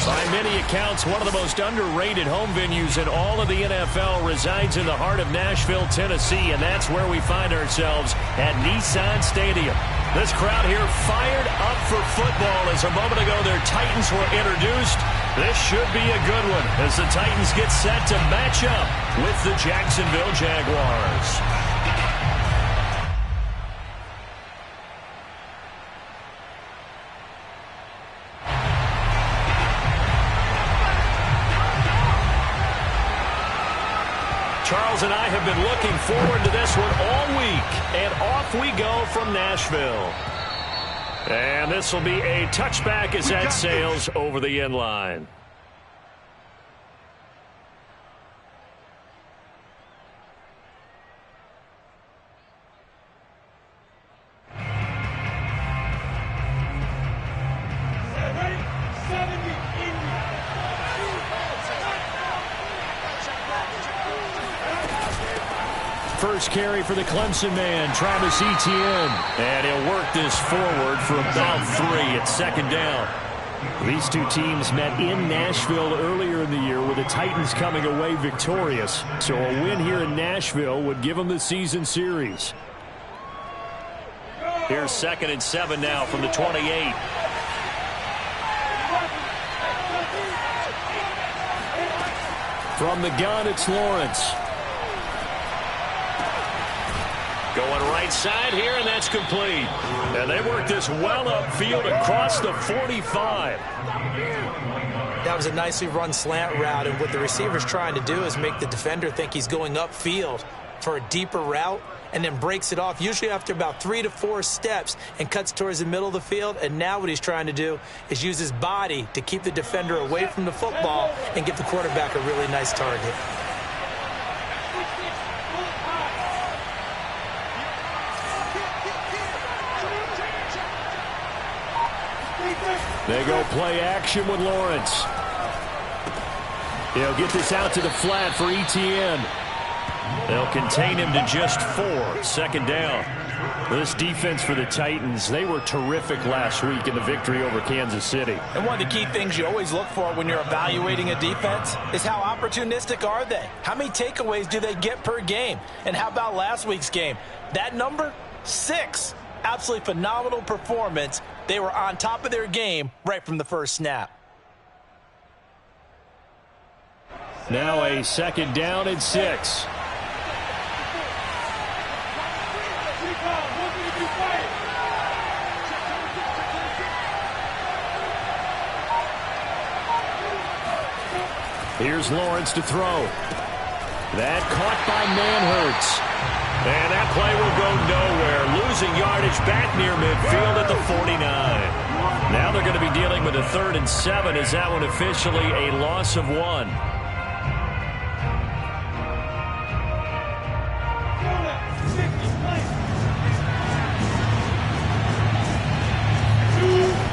By many accounts, one of the most underrated home venues in all of the NFL resides in the heart of Nashville, Tennessee, and that's where we find ourselves at Nissan Stadium. This crowd here fired up for football as a moment ago their Titans were introduced. This should be a good one as the Titans get set to match up with the Jacksonville Jaguars. Charles and I have been looking forward to this one all week, and off we go from Nashville. And this will be a touchback as that sails over the end line. First carry for the Clemson man, Travis Etienne. And he'll work this forward for about 3 at second down. These two teams met in Nashville earlier in the year with the Titans coming away victorious. So a win here in Nashville would give them the season series. Here's 2nd and 7 now from the 28. From the gun, it's Lawrence. Going right side here, and that's complete. And they work this well upfield across the 45. That was a nicely run slant route, and what the receiver's trying to do is make the defender think he's going upfield for a deeper route, and then breaks it off, usually after about 3 to 4 steps, and cuts towards the middle of the field. And now what he's trying to do is use his body to keep the defender away from the football and give the quarterback a really nice target. They go play action with Lawrence. He'll get this out to the flat for Etienne. They'll contain him to just 4. 2nd down. This defense for the Titans, they were terrific last week in the victory over Kansas City. And one of the key things you always look for when you're evaluating a defense is how opportunistic are they? How many takeaways do they get per game? And how about last week's game? That number, 6. Absolutely phenomenal performance. They were on top of their game right from the first snap. Now a 2nd down and 6. Here's Lawrence to throw. That caught by Manhurts. And that play will go nowhere. Losing yardage back near midfield at the 49. Now they're going to be dealing with a 3rd and 7. Is that one officially a loss of 1?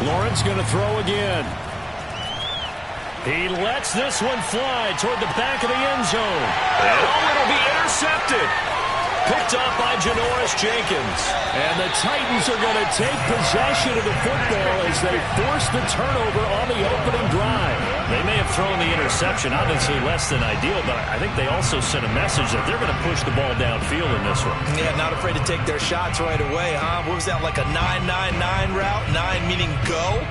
Lawrence going to throw again. He lets this one fly toward the back of the end zone. And it'll be intercepted. Picked off by Janoris Jenkins. And the Titans are going to take possession of the football as they force the turnover on the opening drive. They may have thrown the interception, obviously less than ideal, but I think they also sent a message that they're going to push the ball downfield in this one. Yeah, not afraid to take their shots right away, huh? What was that, like a 9-9-9 route? 9 meaning go?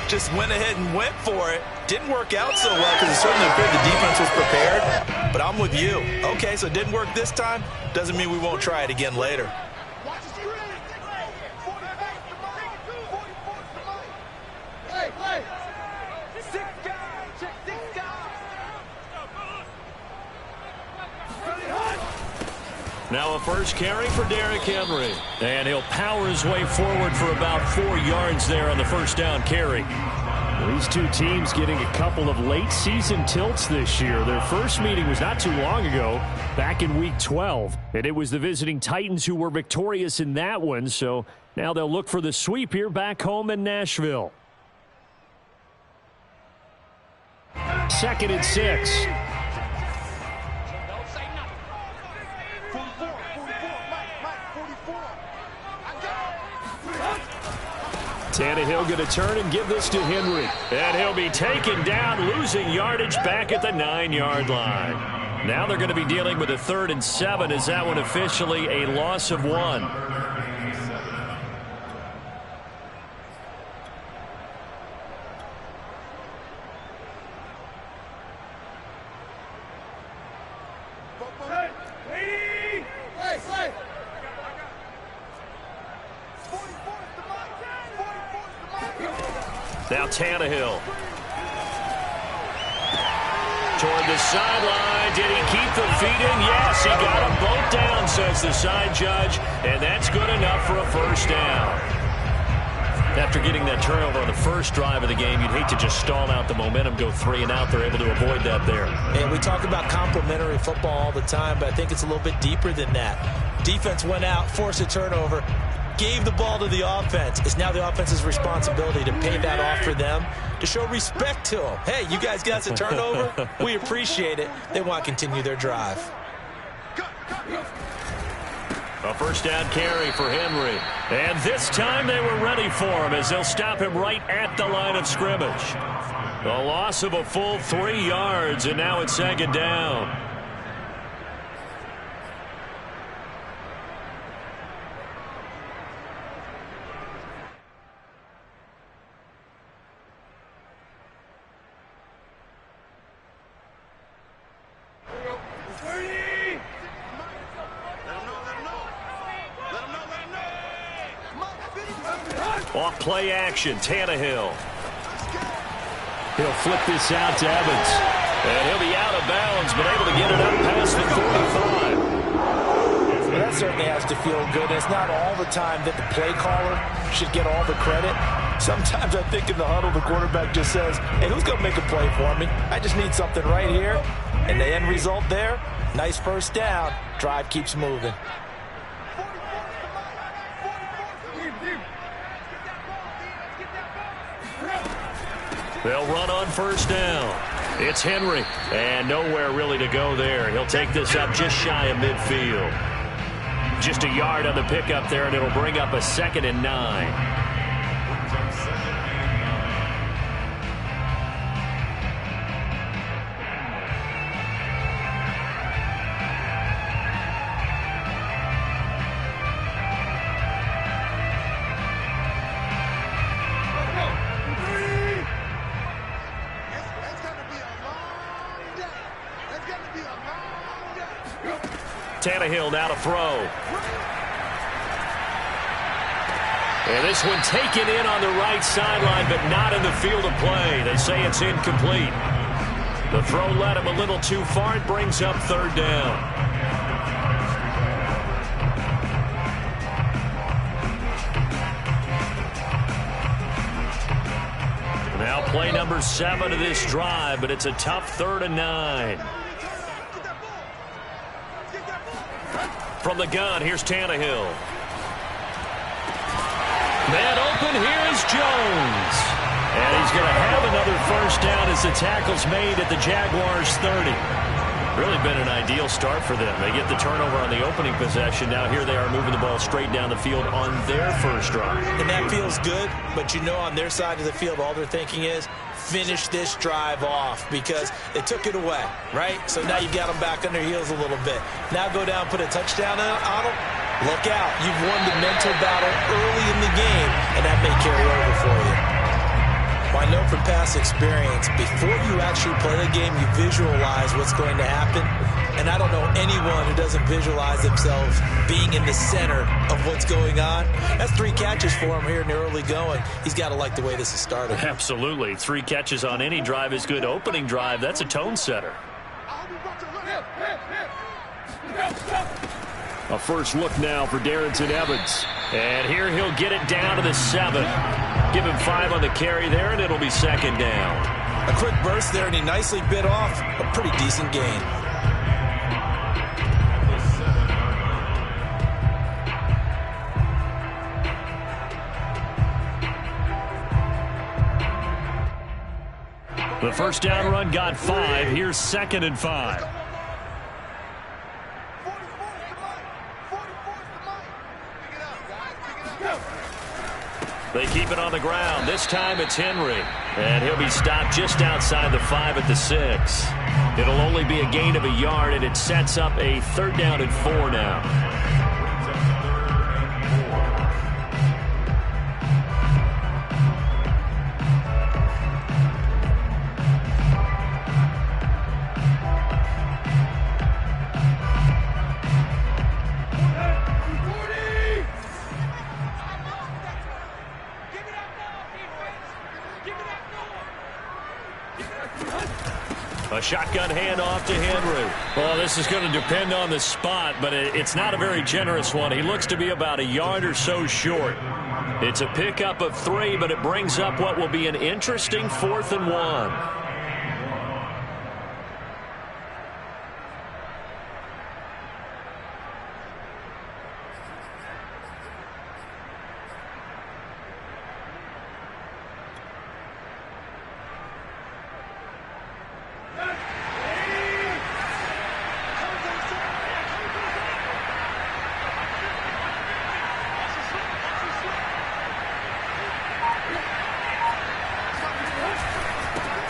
Just went ahead and went for it. Didn't work out so well because it certainly appeared the defense was prepared. But I'm with you. Okay, so it didn't work this time. Doesn't mean we won't try it again later. Now a first carry for Derrick Henry. And he'll power his way forward for about 4 yards there on the first down carry. These two teams getting a couple of late season tilts this year. Their first meeting was not too long ago, back in week 12. And it was the visiting Titans who were victorious in that one. So now they'll look for the sweep here back home in Nashville. 2nd and 6. Tannehill going to turn and give this to Henry. And he'll be taken down, losing yardage back at the 9-yard line. Now they're going to be dealing with a 3rd and 7. Is that one officially a loss of 1? Now Tannehill. Toward the sideline. Did he keep the feet in? Yes, he got them both down, says the side judge. And that's good enough for a first down. After getting that turnover on the first drive of the game, you'd hate to just stall out the momentum, go 3 and out. They're able to avoid that there. And we talk about complementary football all the time, but I think it's a little bit deeper than that. Defense went out, forced a turnover, gave the ball to the offense. It's now the offense's responsibility to pay that off for them, to show respect to them. Hey, you guys got a turnover? We appreciate it. They want to continue their drive. A first down carry for Henry. And this time they were ready for him as they'll stop him right at the line of scrimmage. A loss of a full 3 yards, and now it's 2nd down. Off play action, Tannehill. He'll flip this out to Evans. And he'll be out of bounds, but able to get it up past the 45. Well, that certainly has to feel good. It's not all the time that the play caller should get all the credit. Sometimes I think in the huddle, the quarterback just says, hey, who's going to make a play for me? I just need something right here. And the end result there, nice first down. Drive keeps moving. They'll run on first down. It's Henry, and nowhere really to go there. He'll take this up just shy of midfield. Just a yard on the pickup there, and it'll bring up a 2nd and 9. Tannehill now to throw. And this one taken in on the right sideline, but not in the field of play. They say it's incomplete. The throw led him a little too far. It brings up 3rd down. Now play number 7 of this drive, but it's a tough 3rd and 9. From the gun, here's Tannehill. Man open, here is Jones. And he's going to have another first down as the tackle's made at the Jaguars' 30. Really been an ideal start for them. They get the turnover on the opening possession. Now here they are moving the ball straight down the field on their first drive. And that feels good, but you know on their side of the field, all they're thinking is, finish this drive off because they took it away, right? So now you've got them back on their heels a little bit. Now go down, put a touchdown on them. Look out. You've won the mental battle early in the game, and that may carry over for you. Well, I know from past experience, before you actually play the game, you visualize what's going to happen. And I don't know anyone who doesn't visualize themselves being in the center of what's going on. That's 3 catches for him here in the early going. He's got to like the way this is started. Absolutely. 3 catches on any drive is good. Opening drive, that's a tone setter. A first look now for Darrenson Evans. And here he'll get it down to the 7. Give him 5 on the carry there, and it'll be 2nd down. A quick burst there, and he nicely bit off a pretty decent gain. The first down run got 5. Here's 2nd and 5. They keep it on the ground. This time it's Henry. And he'll be stopped just outside the 5 at the 6. It'll only be a gain of a yard, and it sets up a 3rd down and 4 now. A shotgun handoff to Henry. Well, this is going to depend on the spot, but it's not a very generous one. He looks to be about a yard or so short. It's a pickup of 3, but it brings up what will be an interesting 4th and 1.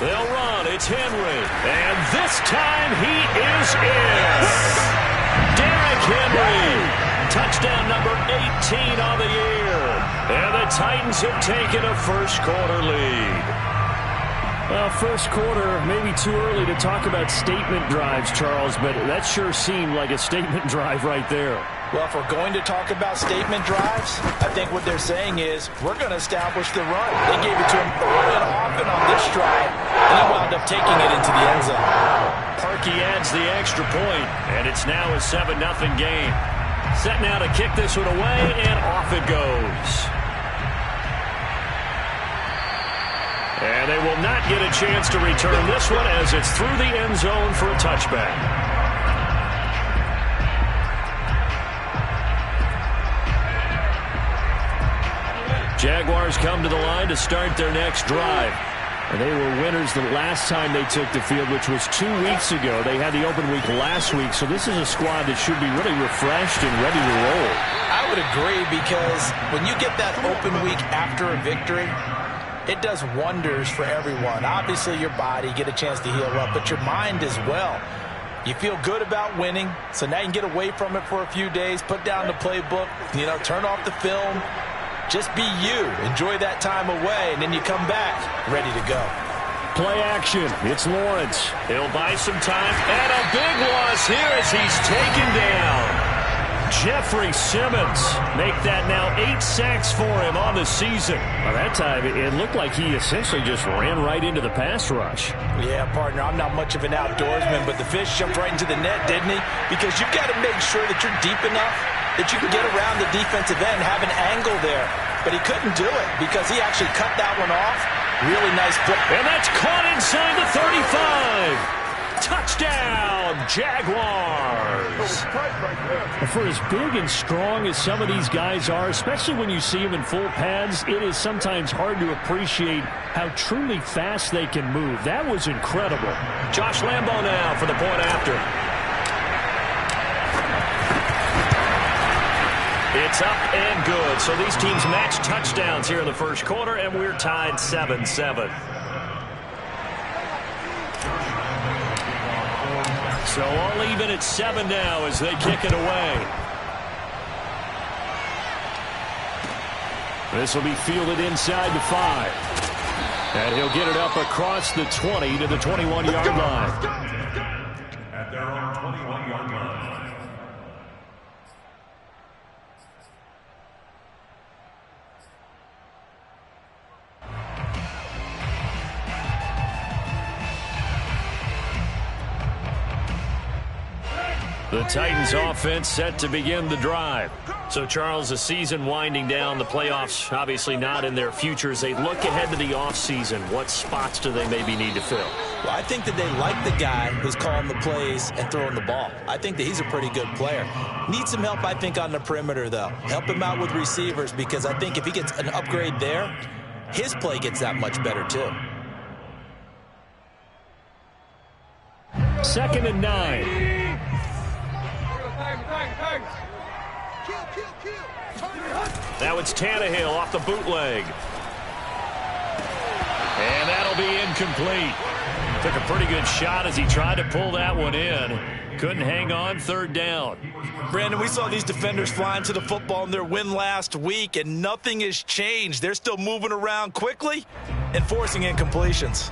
They'll run. It's Henry. And this time he is in. Derrick Henry. Touchdown number 18 on the year. And the Titans have taken a first-quarter lead. Well, first quarter, maybe too early to talk about statement drives, Charles, but that sure seemed like a statement drive right there. Well, if we're going to talk about statement drives, I think what they're saying is we're going to establish the run. They gave it to him early and often on this drive, and he wound up taking it into the end zone. Parkey adds the extra point, and it's now a 7-0 game. Set now to kick this one away, and off it goes. And they will not get a chance to return this one as it's through the end zone for a touchback. Jaguars come to the line to start their next drive. And they were winners the last time they took the field, which was 2 weeks ago. They had the open week last week, so this is a squad that should be really refreshed and ready to roll. I would agree, because when you get that open week after a victory, it does wonders for everyone. Obviously, your body, get a chance to heal up, but your mind as well. You feel good about winning, so now you can get away from it for a few days, put down the playbook, turn off the film. Just be you. Enjoy that time away, and then you come back ready to go. Play action. It's Lawrence. He'll buy some time, and a big loss here as he's taken down. Jeffrey Simmons make that now 8 sacks for him on the season. By that time, it looked like he essentially just ran right into the pass rush. Yeah, partner, I'm not much of an outdoorsman, but the fish jumped right into the net, didn't he? Because you've got to make sure that you're deep enough that you can get around the defensive end, have an angle there. But he couldn't do it because he actually cut that one off. Really nice play. And that's caught inside the 35. Touchdown, Jaguars. For as big and strong as some of these guys are, especially when you see them in full pads, it is sometimes hard to appreciate how truly fast they can move. That was incredible. Josh Lambo now for the point after. It's up and good. So these teams match touchdowns here in the first quarter, and we're tied 7-7. So all even at 7 now as they kick it away. This will be fielded inside the 5. And he'll get it up across the 20 to the 21-yard line. At their own 21-yard line. The Titans offense set to begin the drive. So, Charles, the season winding down, the playoffs obviously not in their future. As they look ahead to the offseason, what spots do they maybe need to fill? Well, I think that they like the guy who's calling the plays and throwing the ball. I think that he's a pretty good player. Needs some help, I think, on the perimeter, though. Help him out with receivers, because I think if he gets an upgrade there, his play gets that much better, too. 2nd and 9. Now it's Tannehill off the bootleg. And that'll be incomplete. Took a pretty good shot as he tried to pull that one in. Couldn't hang on, third down. Brandon, we saw these defenders flying to the football in their win last week, and nothing has changed. They're still moving around quickly and forcing incompletions.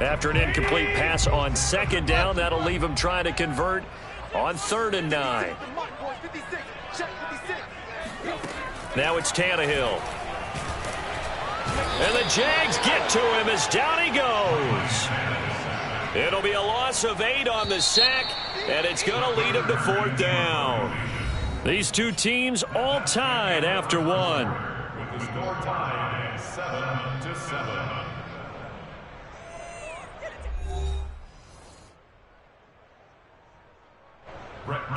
After an incomplete pass on second down, that'll leave him trying to convert on 3rd and 9. Now it's Tannehill. And the Jags get to him as down he goes. It'll be a loss of 8 on the sack, and it's going to lead him to 4th down. These two teams all tied after one. With the score tied at 7-7.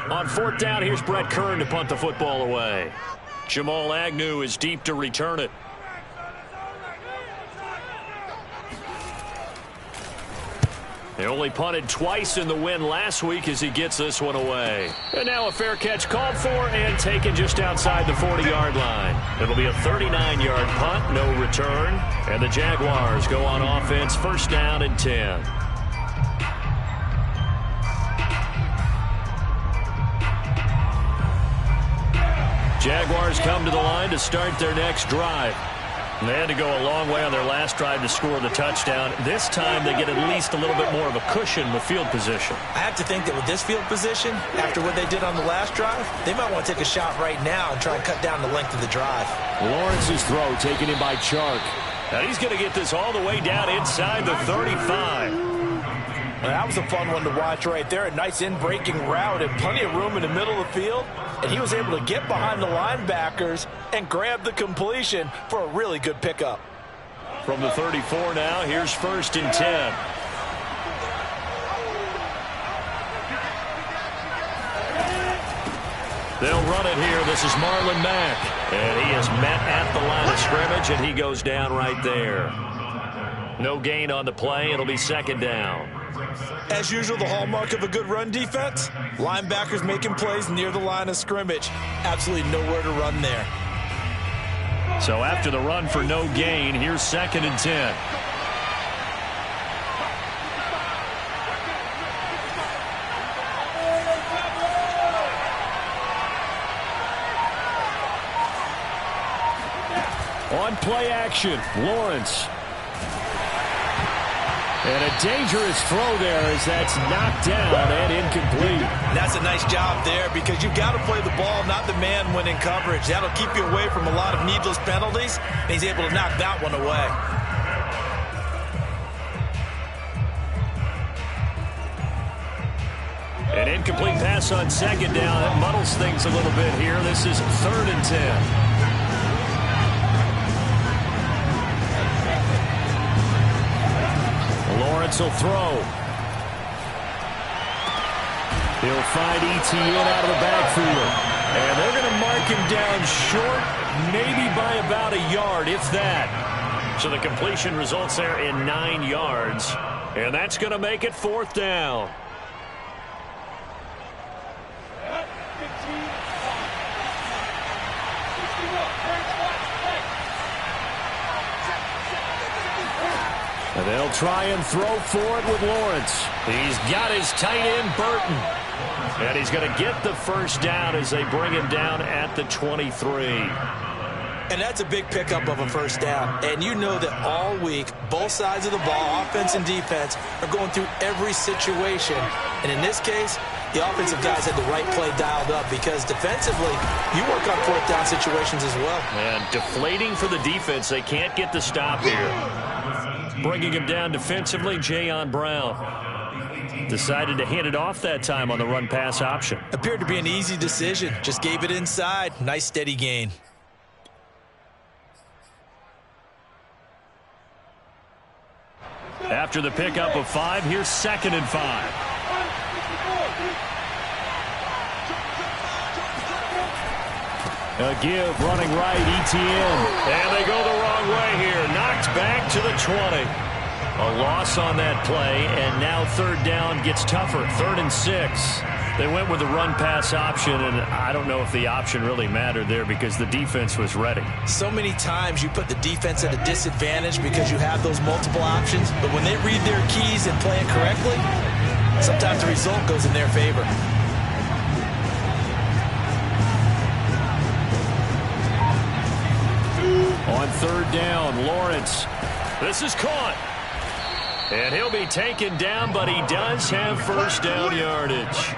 On 4th down, here's Brett Kern to punt the football away. Jamal Agnew is deep to return it. They only punted twice in the win last week as he gets this one away. And now a fair catch called for and taken just outside the 40-yard line. It'll be a 39-yard punt, no return. And the Jaguars go on offense, 1st down and 10. Jaguars come to the line to start their next drive. They had to go a long way on their last drive to score the touchdown. This time they get at least a little bit more of a cushion with field position. I have to think that with this field position, after what they did on the last drive, they might want to take a shot right now and try and cut down the length of the drive. Lawrence's throw taken in by Chark. And he's going to get this all the way down inside the 35. That was a fun one to watch right there. A nice in-breaking route and plenty of room in the middle of the field. And he was able to get behind the linebackers and grab the completion for a really good pickup. From the 34 now, here's 1st and 10. They'll run it here. This is Marlon Mack. And he is met at the line of scrimmage, and he goes down right there. No gain on the play. It'll be 2nd down. As usual, the hallmark of a good run defense, linebackers making plays near the line of scrimmage. Absolutely nowhere to run there. So after the run for no gain, here's 2nd and 10. On play action, Lawrence. And a dangerous throw there as that's knocked down and incomplete. That's a nice job there because you've got to play the ball, not the man when in coverage. That'll keep you away from a lot of needless penalties, and he's able to knock that one away. An incomplete pass on 2nd down. That muddles things a little bit here. This is 3rd and 10. Lawrence will throw. He'll find ETN out of the backfield. And they're going to mark him down short, maybe by about a yard, if that. So the completion results there in 9 yards. And that's going to make it 4th down. And they'll try and throw for it with Lawrence. He's got his tight end, Burton. And he's going to get the 1st down as they bring him down at the 23. And that's a big pickup of a 1st down. And you know that all week, both sides of the ball, offense and defense, are going through every situation. And in this case, the offensive guys had the right play dialed up because defensively, you work on 4th down situations as well. And deflating for the defense. They can't get the stop here. Bringing him down defensively, Jayon Brown. Decided to hand it off that time on the run-pass option. Appeared to be an easy decision. Just gave it inside. Nice steady gain. After the pickup of 5, here's 2nd and 5. A give, running right, ETN. And they go the wrong way here. Knocked back to the 20. A loss on that play, and now 3rd down gets tougher. 3rd and 6. They went with the run-pass option, and I don't know if the option really mattered there because the defense was ready. So many times you put the defense at a disadvantage because you have those multiple options, but when they read their keys and play it correctly, sometimes the result goes in their favor. On third down, Lawrence. This is caught. And he'll be taken down, but he does have first down yardage.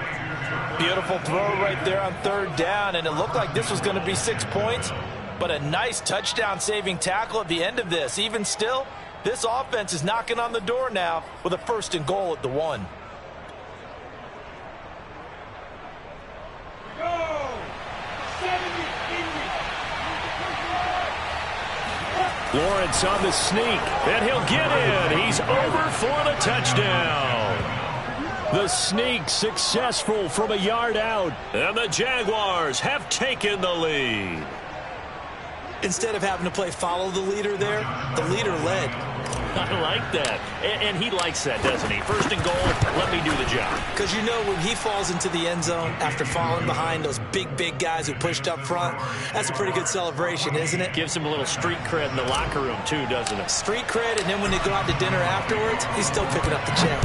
Beautiful throw right there on third down, and it looked like this was going to be 6 points, but a nice touchdown-saving tackle at the end of this. Even still, this offense is knocking on the door now with a 1st and goal at the 1. Lawrence on the sneak, and he'll get in. He's over for the touchdown. The sneak successful from a yard out, and the Jaguars have taken the lead. Instead of having to play follow the leader there, the leader led. I like that. And he likes that, doesn't he? 1st and goal, let me do the job. Because you know when he falls into the end zone after falling behind those big guys who pushed up front, that's a pretty good celebration, isn't it? Gives him a little street cred in the locker room, too, doesn't it? Street cred, and then when they go out to dinner afterwards, he's still picking up the check.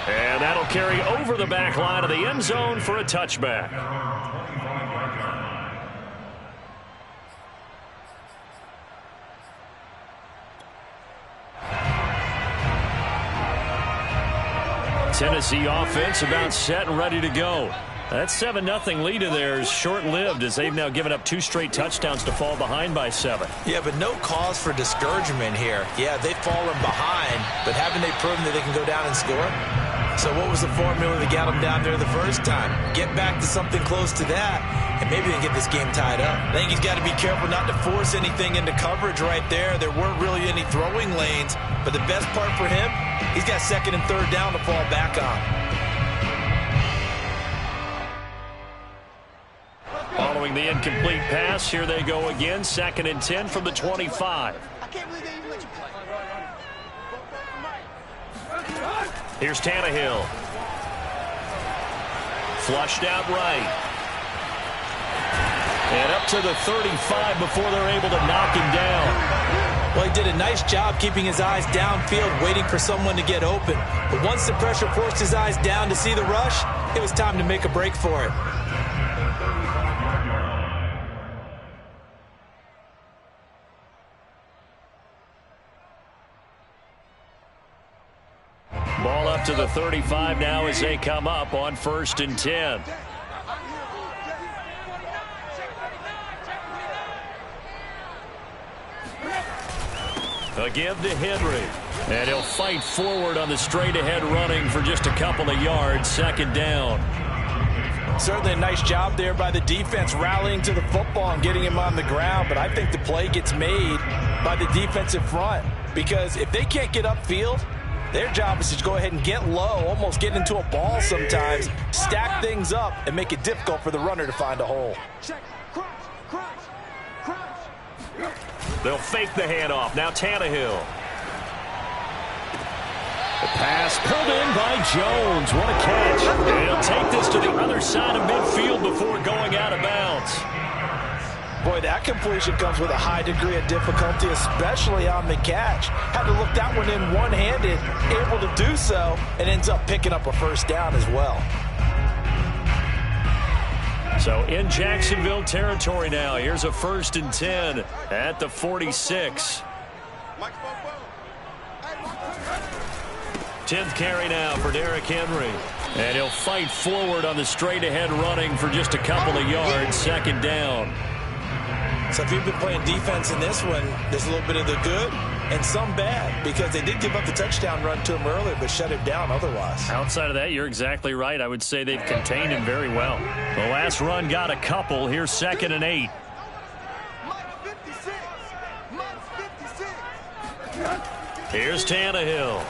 And that'll carry over the back line of the end zone for a touchback. Tennessee offense about set and ready to go. That 7-0 lead of theirs short-lived as they've now given up 2 straight touchdowns to fall behind by 7. Yeah, but no cause for discouragement here. Yeah, they've fallen behind, but haven't they proven that they can go down and score? So what was the formula that got them down there the first time? Get back to something close to that, and maybe they get this game tied up. I think he's got to be careful not to force anything into coverage right there. There weren't really any throwing lanes, but the best part for him, he's got 2nd and 3rd down to fall back on. Following the incomplete pass, here they go again. 2nd and 10 from the 25. Here's Tannehill. Flushed out right. And up to the 35 before they're able to knock him down. Well, he did a nice job keeping his eyes downfield, waiting for someone to get open. But once the pressure forced his eyes down to see the rush, it was time to make a break for it. Ball up to the 35 now as they come up on 1st and 10. A give to Henry. And he'll fight forward on the straight-ahead running for just a couple of yards. 2nd down. Certainly a nice job there by the defense rallying to the football and getting him on the ground, but I think the play gets made by the defensive front because if they can't get upfield, their job is to go ahead and get low, almost get into a ball sometimes, stack things up, and make it difficult for the runner to find a hole. They'll fake the handoff. Now Tannehill. The pass pulled in by Jones. What a catch. And he'll take this to the other side of midfield before going out of bounds. Boy, that completion comes with a high degree of difficulty, especially on the catch. Had to look that one in one-handed, able to do so, and ends up picking up a 1st down as well. So in Jacksonville territory now, here's a 1st and 10 at the 46. 10th carry now for Derrick Henry. And he'll fight forward on the straight-ahead running for just a couple of yards. 2nd down. So if you've been playing defense in this one, there's a little bit of the good and some bad because they did give up the touchdown run to him earlier but shut him down otherwise. Outside of that, you're exactly right. I would say they've contained him very well. The last run got a couple. Here's 2nd and 8. Here's Tannehill.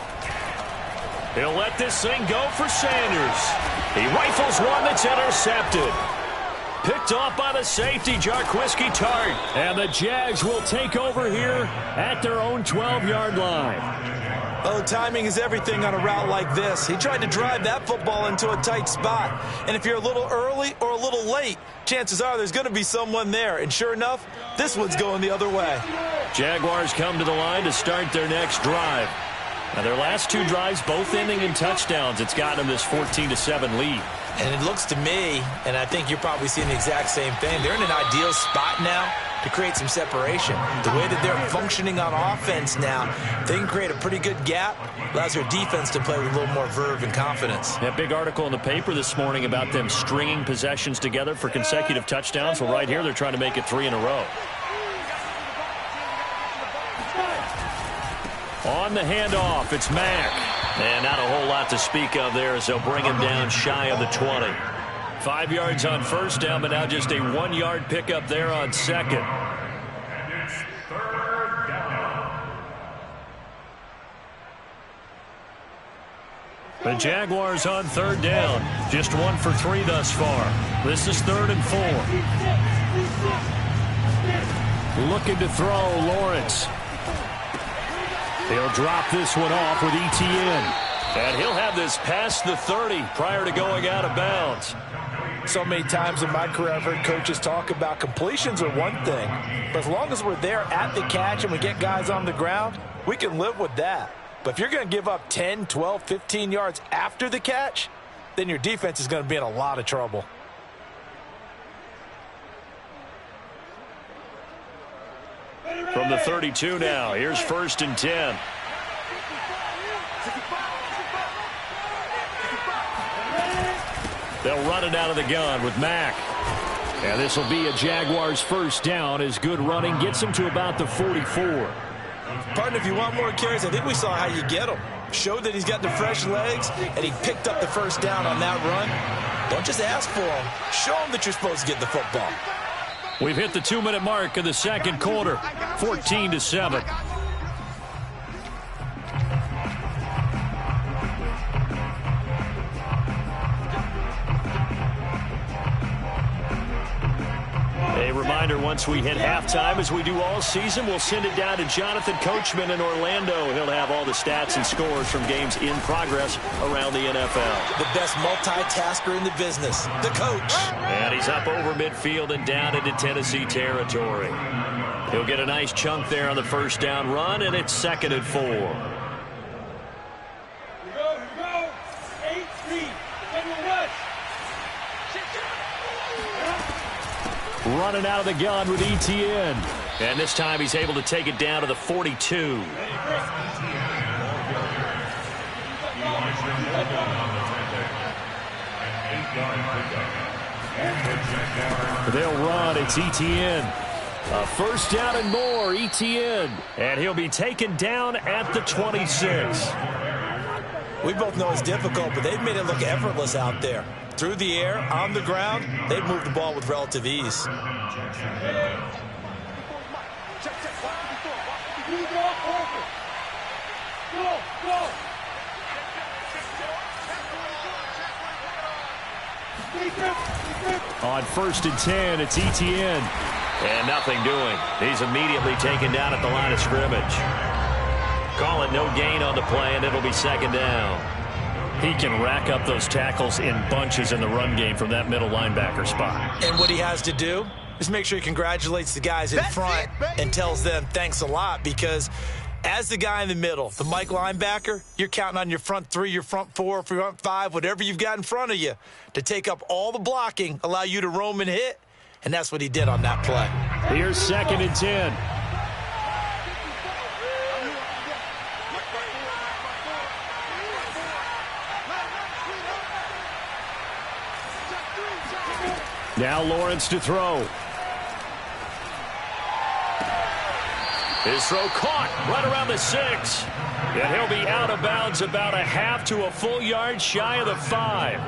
He'll let this thing go for Sanders. He rifles one that's intercepted. Picked off by the safety, Jarquiski Tart. And the Jags will take over here at their own 12-yard line. Oh, timing is everything on a route like this. He tried to drive that football into a tight spot. And if you're a little early or a little late, chances are there's going to be someone there. And sure enough, this one's going the other way. Jaguars come to the line to start their next drive. Now, their last two drives both ending in touchdowns. It's gotten them this 14-7 lead. And it looks to me, and I think you're probably seeing the exact same thing, they're in an ideal spot now to create some separation. The way that they're functioning on offense now, they can create a pretty good gap. Allows their defense to play with a little more verve and confidence. That big article in the paper this morning about them stringing possessions together for consecutive touchdowns. Well, right here, they're trying to make it 3 in a row. On the handoff, it's Mack. And not a whole lot to speak of there as they'll bring him down shy of the 20. 5 yards on first down, but now just a 1-yard pickup there on second. And it's third down. The Jaguars on third down. Just 1 for 3 thus far. This is 3rd and 4. Looking to throw, Lawrence. He'll drop this one off with Etienne. And he'll have this past the 30 prior to going out of bounds. So many times in my career I've heard coaches talk about completions are one thing, but as long as we're there at the catch and we get guys on the ground, we can live with that. But if you're going to give up 10, 12, 15 yards after the catch, then your defense is going to be in a lot of trouble. From the 32 now, here's 1st and 10. They'll run it out of the gun with Mack. And this will be a Jaguars first down as good running gets him to about the 44. Partner, if you want more carries, I think we saw how you get him. Showed that he's got the fresh legs, and he picked up the first down on that run. Don't just ask for him. Show him that you're supposed to get the football. We've hit the 2-minute mark of the second quarter, 14-7. A reminder, once we hit halftime, as we do all season, we'll send it down to Jonathan Coachman in Orlando. He'll have all the stats and scores from games in progress around the NFL. The best multitasker in the business, the coach. And he's up over midfield and down into Tennessee territory. He'll get a nice chunk there on the first down run, and it's 2nd and 4. Running out of the gun with Etienne. And this time he's able to take it down to the 42. They'll run. It's Etienne. A first down and more. Etienne. And he'll be taken down at the 26. We both know it's difficult, but they've made it look effortless out there. Through the air, on the ground, they've moved the ball with relative ease. On 1st and 10, it's Etienne. And nothing doing. He's immediately taken down at the line of scrimmage. Call it no gain on the play, and it'll be 2nd down. He can rack up those tackles in bunches in the run game from that middle linebacker spot. And what he has to do is make sure he congratulates the guys in front and tells them thanks a lot, because as the guy in the middle, the Mike linebacker, you're counting on your front 3, your front 4, front 5, whatever you've got in front of you to take up all the blocking, allow you to roam and hit, and that's what he did on that play. Here's 2nd and 10. Now Lawrence to throw. His throw caught right around the 6. And he'll be out of bounds about a half to a full yard shy of the 5.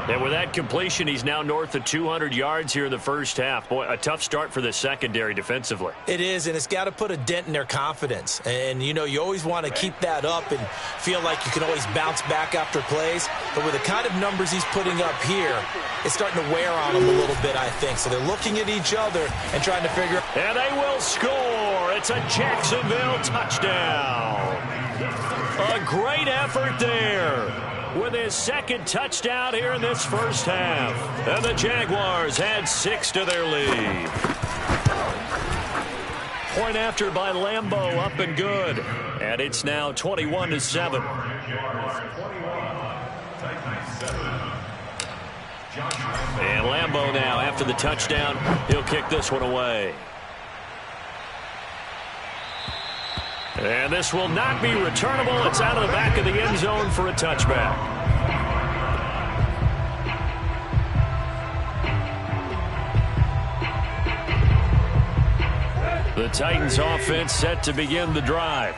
And with that completion, he's now north of 200 yards here in the first half. Boy, a tough start for the secondary defensively. It is, and it's got to put a dent in their confidence. And, you know, you always want to keep that up and feel like you can always bounce back after plays. But with the kind of numbers he's putting up here, it's starting to wear on them a little bit, I think. So they're looking at each other and trying to figure out. And they will score. for it's a Jacksonville touchdown. A great effort there with his second touchdown here in this first half. And the Jaguars add 6 to their lead. Point after by Lambeau, up and good. And it's now 21-7. And Lambeau now, after the touchdown, he'll kick this one away. And this will not be returnable. It's out of the back of the end zone for a touchback. The Titans offense set to begin the drive.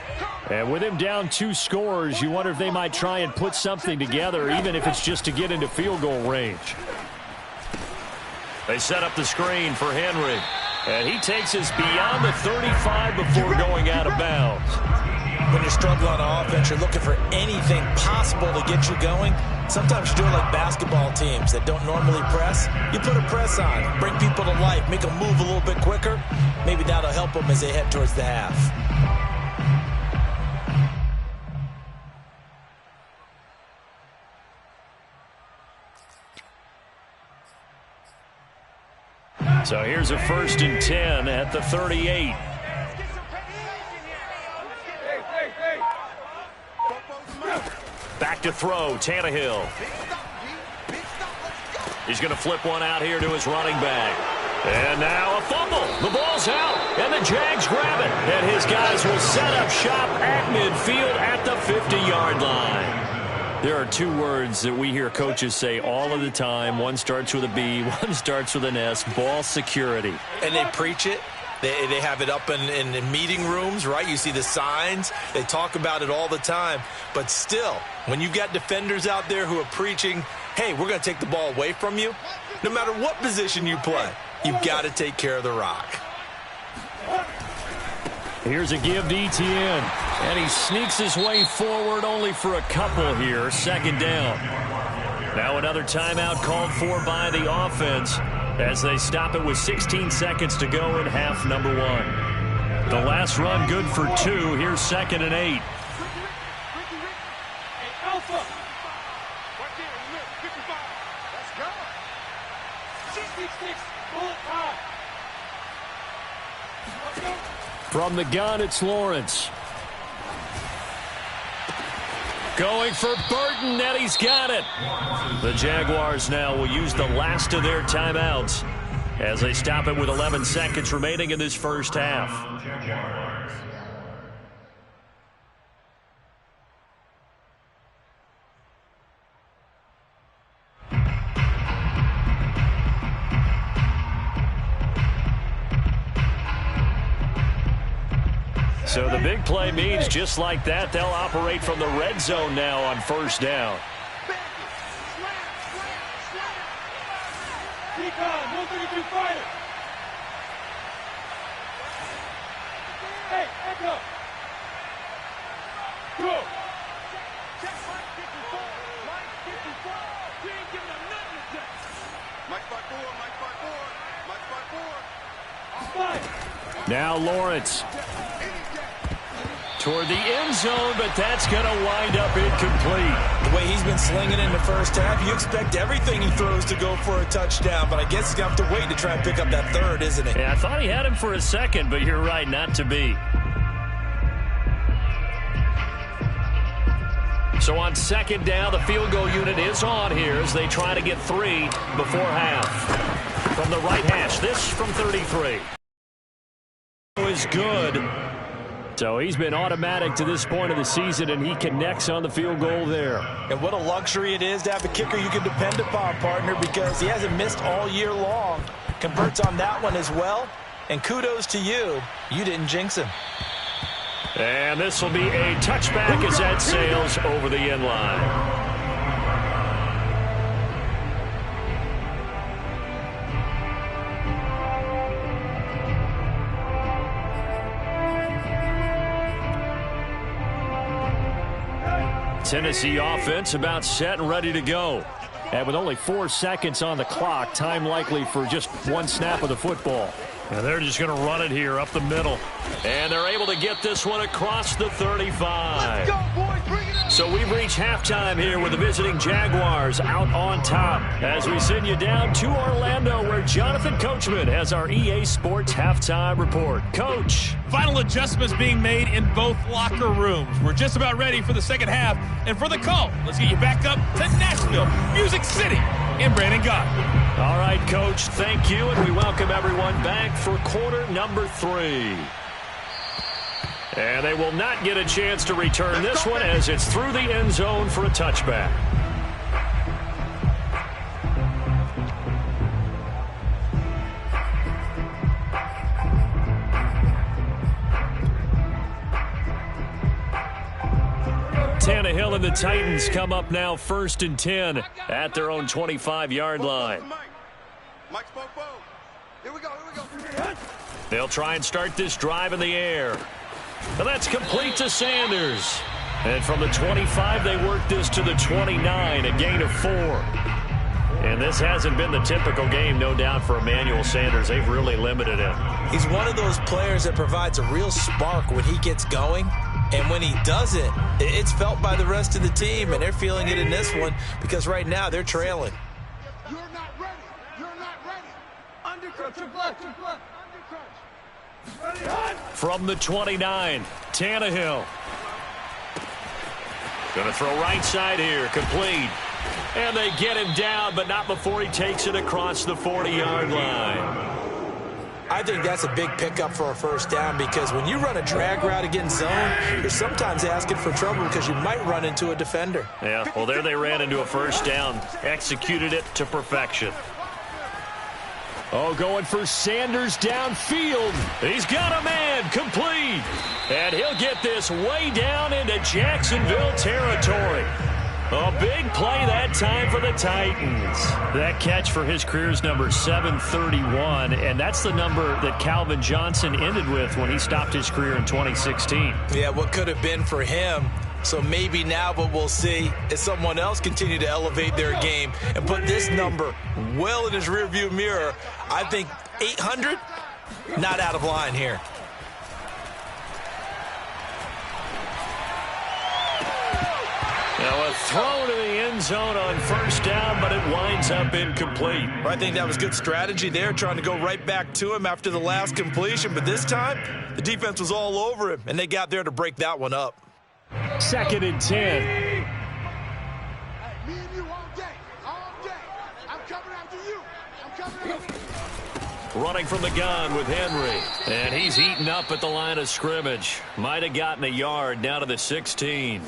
And with him down 2 scores, you wonder if they might try and put something together, even if it's just to get into field goal range. They set up the screen for Henry. And he takes us beyond the 35 before going out of bounds. When you're struggling on offense, you're looking for anything possible to get you going. Sometimes you do it like basketball teams that don't normally press. You put a press on, bring people to life, make them move a little bit quicker. Maybe that'll help them as they head towards the half. So here's a 1st and 10 at the 38. Back to throw, Tannehill. He's going to flip one out here to his running back. And now a fumble. The ball's out, and the Jags grab it. And his guys will set up shop at midfield at the 50-yard line. There are 2 words that we hear coaches say all of the time. One starts with a B, one starts with an S, ball security. And they preach it. They have it up in meeting rooms, right? You see the signs. They talk about it all the time. But still, when you've got defenders out there who are preaching, hey, we're going to take the ball away from you, no matter what position you play, you've got to take care of the rock. Here's a give to Etienne, and he sneaks his way forward only for a couple here. 2nd down. Now another timeout called for by the offense as they stop it with 16 seconds to go in half number 1. The last run good for 2. Here's 2nd and 8. From the gun, it's Lawrence. Going for Burton, and he's got it. The Jaguars now will use the last of their timeouts as they stop it with 11 seconds remaining in this first half. So the big play means just like that, they'll operate from the red zone now on 1st down. Now Lawrence. Toward the end zone, but that's going to wind up incomplete. The way he's been slinging in the first half, you expect everything he throws to go for a touchdown, but I guess he's going to have to wait to try and pick up that 3rd, isn't he? Yeah, I thought he had him for a second, but you're right, not to be. So on 2nd down, the field goal unit is on here as they try to get 3 before half. From the right hash, this from 33. Is good. So he's been automatic to this point of the season, and he connects on the field goal there. And what a luxury it is to have a kicker you can depend upon, partner, because he hasn't missed all year long. Converts on that one as well. And kudos to you. You didn't jinx him. And this will be a touchback as that sails over the end line. Tennessee offense about set and ready to go. And with only 4 seconds on the clock, time likely for just 1 snap of the football. And they're just going to run it here up the middle. And they're able to get this one across the 35. Let's go, boys. Bring it up. So we've reached halftime here with the visiting Jaguars out on top. As we send you down to Orlando, where Jonathan Coachman has our EA Sports halftime report. Coach. Final adjustments being made in both locker rooms. We're just about ready for the second half. And for the call, let's get you back up to Nashville, Music City, in Brandon God. All right, Coach, thank you, and we welcome everyone back for quarter number 3. And they will not get a chance to return this one as it's through the end zone for a touchback. Tannehill and the Titans come up now 1st and 10 at their own 25-yard line. They'll try and start this drive in the air. And that's complete to Sanders. And from the 25, they work this to the 29, a gain of 4. And this hasn't been the typical game, no doubt, for Emmanuel Sanders. They've really limited him. He's one of those players that provides a real spark when he gets going. And when he doesn't, it's felt by the rest of the team, and they're feeling it in this one because right now they're trailing. You're not ready. You're not ready. Undercrunch. Undercrunch. From the 29, Tannehill. Going to throw right side here, complete. And they get him down, but not before he takes it across the 40-yard line. I think that's a big pickup for a first down because when you run a drag route against zone, you're sometimes asking for trouble because you might run into a defender. Yeah, well, there they ran into a first down, executed it to perfection. Oh, going for Sanders downfield. He's got a man, complete. And he'll get this way down into Jacksonville territory. A big play that time for the Titans. That catch for his career is number 731, and that's the number that Calvin Johnson ended with when he stopped his career in 2016. Yeah, what could have been for him. So maybe now what we'll see is someone else continue to elevate their game and put this number well in his rearview mirror. I think 800, not out of line here. Now a throw to the end zone on first down, but it winds up incomplete. I think that was good strategy there, trying to go right back to him after the last completion. But this time, the defense was all over him, and they got there to break that one up. 2nd and 10. Hey, me and you all day. All day. I'm coming after you. I'm coming after you. Running from the gun with Henry. And he's eaten up at the line of scrimmage. Might have gotten a yard down to the 16.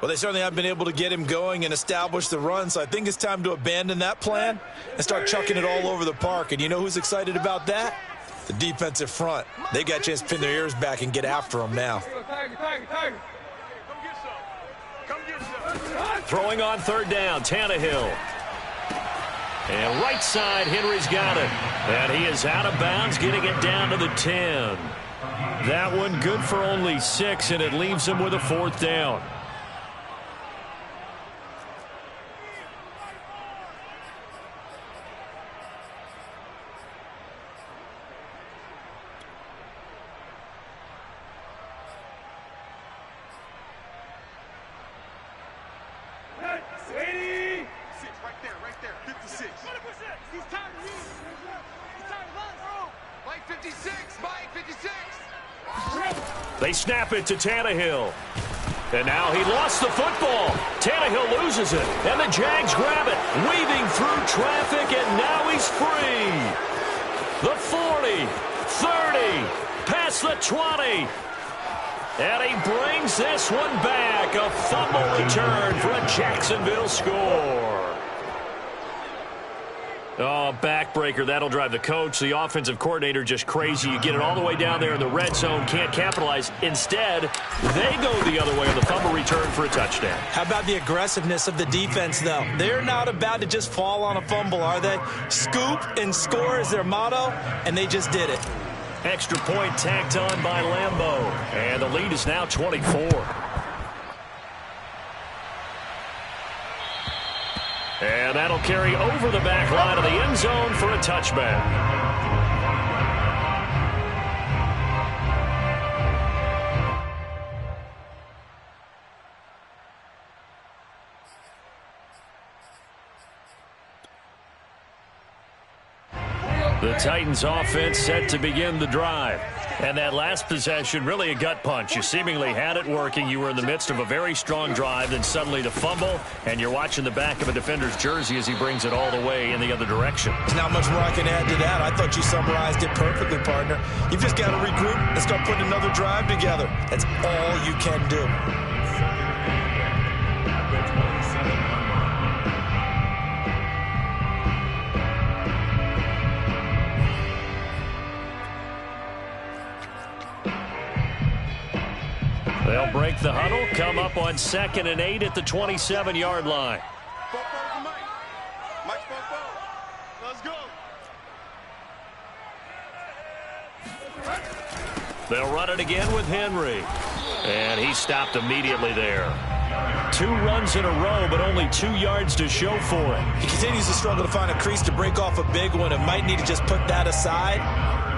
Well, they certainly haven't been able to get him going and establish the run, so I think it's time to abandon that plan and start chucking it all over the park. And you know who's excited about that? The defensive front. They got a chance to pin their ears back and get after him now. Throwing on 3rd down, Tannehill. And right side, Henry's got it. And he is out of bounds, getting it down to the 10. That one good for only 6, and it leaves him with a 4th down. They snap it to Tannehill. And now he lost the football. Tannehill loses it. And the Jags grab it. Weaving through traffic, and now he's free. The 40, 30, past the 20. And he brings this one back. A fumble return for a Jacksonville score. Oh, backbreaker. That'll drive the coach, the offensive coordinator, just crazy. You get it all the way down there in the red zone, can't capitalize. Instead, they go the other way on the fumble return for a touchdown. How about the aggressiveness of the defense, though? They're not about to just fall on a fumble, are they? Scoop and score is their motto, and they just did it. Extra point tacked on by Lambeau. And the lead is now 24. And that'll carry over the back line of the end zone for a touchback. The Titans offense set to begin the drive. And that last possession, really a gut punch. You seemingly had it working. You were in the midst of a very strong drive, then suddenly the fumble, and you're watching the back of a defender's jersey as he brings it all the way in the other direction. There's not much more I can add to that. I thought you summarized it perfectly, partner. You've just got to regroup and start putting another drive together. That's all you can do. They'll break the huddle, come up on 2nd and 8 at the 27-yard line. Let's go. They'll run it again with Henry. And he stopped immediately there. 2 runs in a row, but only 2 yards to show for it. He continues to struggle to find a crease to break off a big one and might need to just put that aside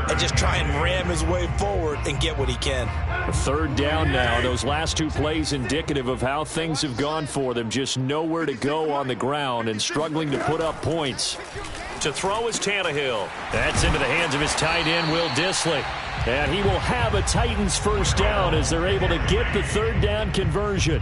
and just try and ram his way forward and get what he can. 3rd down now. Those last 2 plays indicative of how things have gone for them. Just nowhere to go on the ground and struggling to put up points. To throw is Tannehill. That's into the hands of his tight end, Will Dissly. And he will have a Titans first down as they're able to get the 3rd down conversion.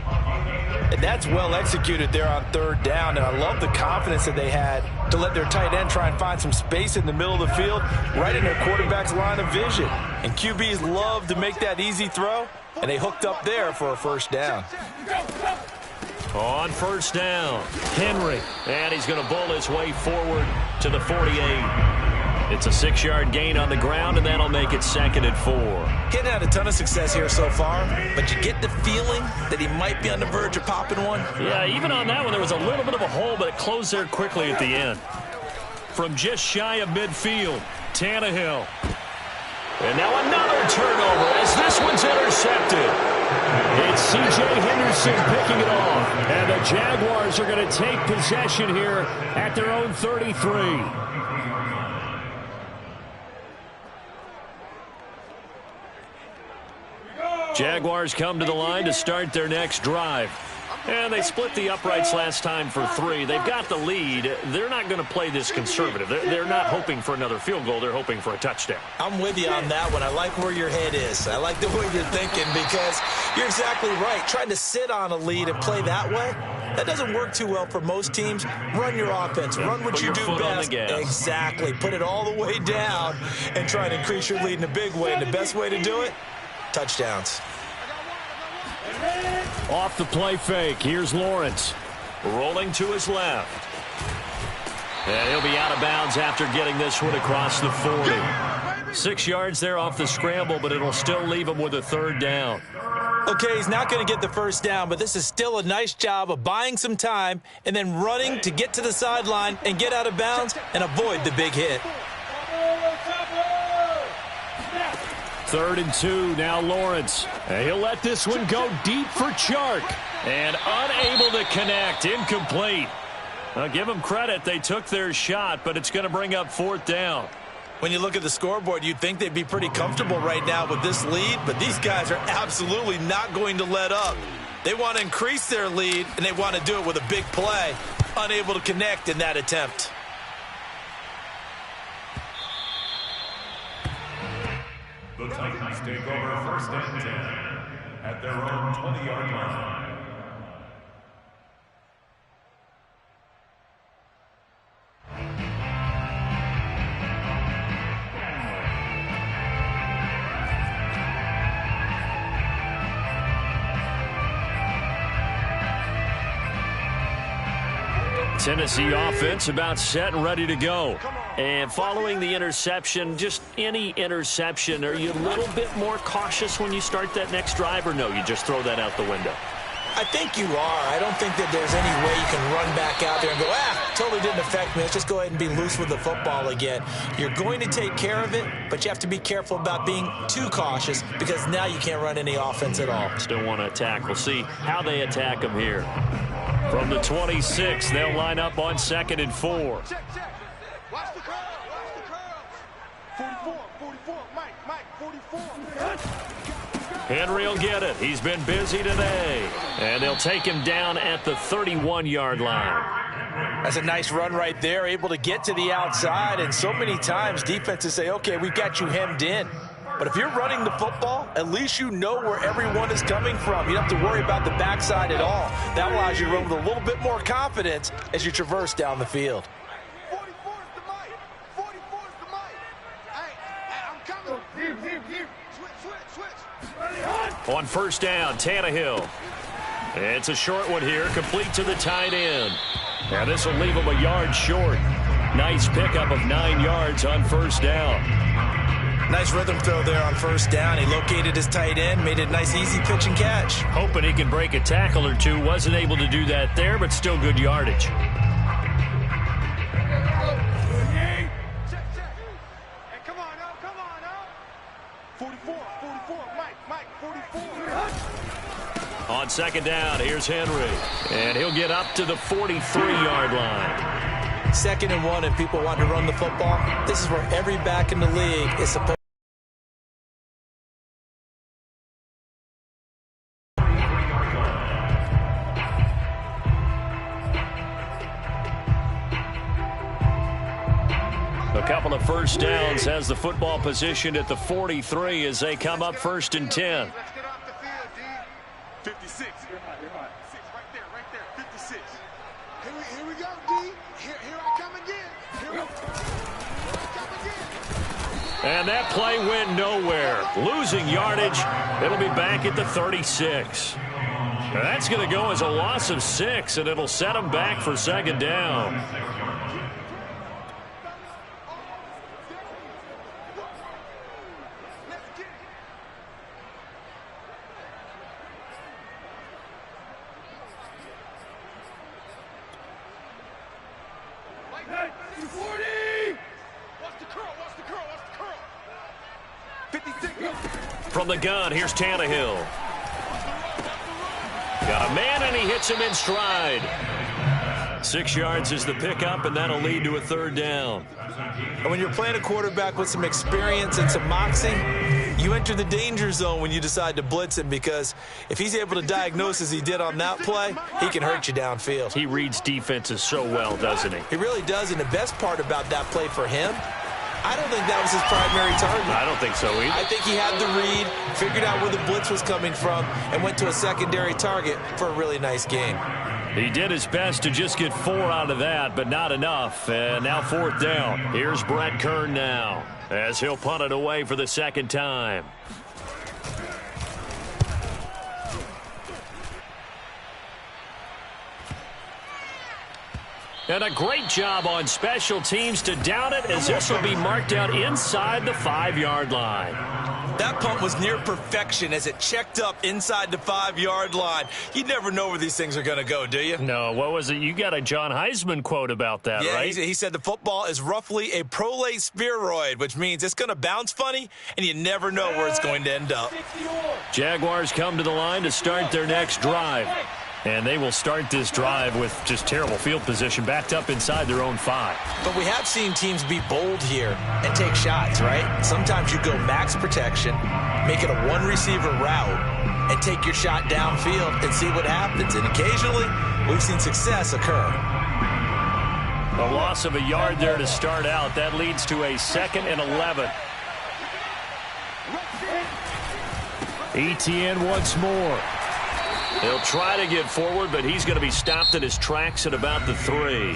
And that's well executed there on 3rd down, and I love the confidence that they had to let their tight end try and find some space in the middle of the field, right in their quarterback's line of vision. And QBs love to make that easy throw, and they hooked up there for a first down. On 1st down, Henry, and he's going to bowl his way forward to the 48. It's a 6-yard gain on the ground, and that'll make it 2nd and 4. Getting had a ton of success here so far, but you get the feeling that he might be on the verge of popping one. Yeah, even on that one, there was a little bit of a hole, but it closed there quickly at the end. From just shy of midfield, Tannehill. And now another turnover as this one's intercepted. It's C.J. Henderson picking it off, and the Jaguars are going to take possession here at their own 33. Jaguars come to the line to start their next drive. And they split the uprights last time for 3. They've got the lead. They're not going to play this conservative. They're not hoping for another field goal. They're hoping for a touchdown. I'm with you on that one. I like where your head is. I like the way you're thinking because you're exactly right. Trying to sit on a lead and play that way, that doesn't work too well for most teams. Run your offense. Run what you do best. Exactly. Put it all the way down and try and increase your lead in a big way. And the best way to do it, touchdowns. Off the play fake, here's Lawrence. Rolling to his left. And he'll be out of bounds after getting this one across the 40. 6 yards there off the scramble, but it'll still leave him with a 3rd down. Okay, he's not going to get the first down, but this is still a nice job of buying some time and then running to get to the sideline and get out of bounds and avoid the big hit. 3rd and 2, now Lawrence. And he'll let this one go deep for Chark. And unable to connect, incomplete. Now, give them credit, they took their shot, but it's going to bring up 4th down. When you look at the scoreboard, you'd think they'd be pretty comfortable right now with this lead, but these guys are absolutely not going to let up. They want to increase their lead, and they want to do it with a big play. Unable to connect in that attempt. The Titans take over 1st and 10 at their own 20-yard line. Tennessee offense about set and ready to go. And following the interception, just any interception, are you a little bit more cautious when you start that next drive, or no, you just throw that out the window? I think you are. I don't think that there's any way you can run back out there and go, totally didn't affect me. Let's just go ahead and be loose with the football again. You're going to take care of it, but you have to be careful about being too cautious because now you can't run any offense at all. Still want to attack. We'll see how they attack them here. From the 26, they'll line up on 2nd and 4. Check. Watch the curl. 44, Mike, 44. Henry will get it. He's been busy today. And they'll take him down at the 31-yard line. That's a nice run right there, able to get to the outside, and so many times defenses say, okay, we've got you hemmed in. But if you're running the football, at least you know where everyone is coming from. You don't have to worry about the backside at all. That allows you to run with a little bit more confidence as you traverse down the field. 44 is the mic. 44 is the mic. Hey, I'm coming. Switch. On first down, Tannehill. It's a short one here, complete to the tight end. Now this will leave him a yard short. Nice pickup of 9 yards on first down. Nice rhythm throw there on first down. He located his tight end, made it a nice easy pitch and catch. Hoping he can break a tackle or two. Wasn't able to do that there, but still good yardage. Hey, come on now. 44, Mike, 44. On second down, here's Henry. And he'll get up to the 43-yard line. 2nd and 1, and people want to run the football. This is where every back in the league is supposed A couple of first downs has the football positioned at the 43 as they come up 1st and 10. Let's get off the field, D. 56. You're hot. 6, right there. 56. Here we go, D. Here I come again. Here I come again. And that play went nowhere. Losing yardage. It'll be back at the 36. That's going to go as a loss of 6, and it'll set them back for 2nd down. From the gun, here's Tannehill. Got a man, and he hits him in stride. 6 yards is the pickup, and that'll lead to a 3rd down. And when you're playing a quarterback with some experience and some moxie, you enter the danger zone when you decide to blitz him, because if he's able to diagnose as he did on that play, he can hurt you downfield. He reads defenses so well, doesn't he? He really does, and the best part about that play for him, I don't think that was his primary target. I don't think so either. I think he had the read, figured out where the blitz was coming from, and went to a secondary target for a really nice game. He did his best to just get 4 out of that, but not enough. And now 4th down. Here's Brett Kern now, as he'll punt it away for the 2nd time. And a great job on special teams to down it, as this will be marked out inside the 5-yard line. That punt was near perfection as it checked up inside the 5-yard line. You never know where these things are going to go, do you? No, what was it? You got a John Heisman quote about that, yeah, right? He said the football is roughly a prolate spheroid, which means it's going to bounce funny, and you never know where it's going to end up. Jaguars come to the line to start their next drive. And they will start this drive with just terrible field position, backed up inside their own 5. But we have seen teams be bold here and take shots, right? Sometimes you go max protection, make it a one-receiver route, and take your shot downfield and see what happens. And occasionally, we've seen success occur. A loss of a yard there to start out. That leads to a 2nd and 11. Etienne once more. He'll try to get forward, but he's going to be stopped in his tracks at about the 3.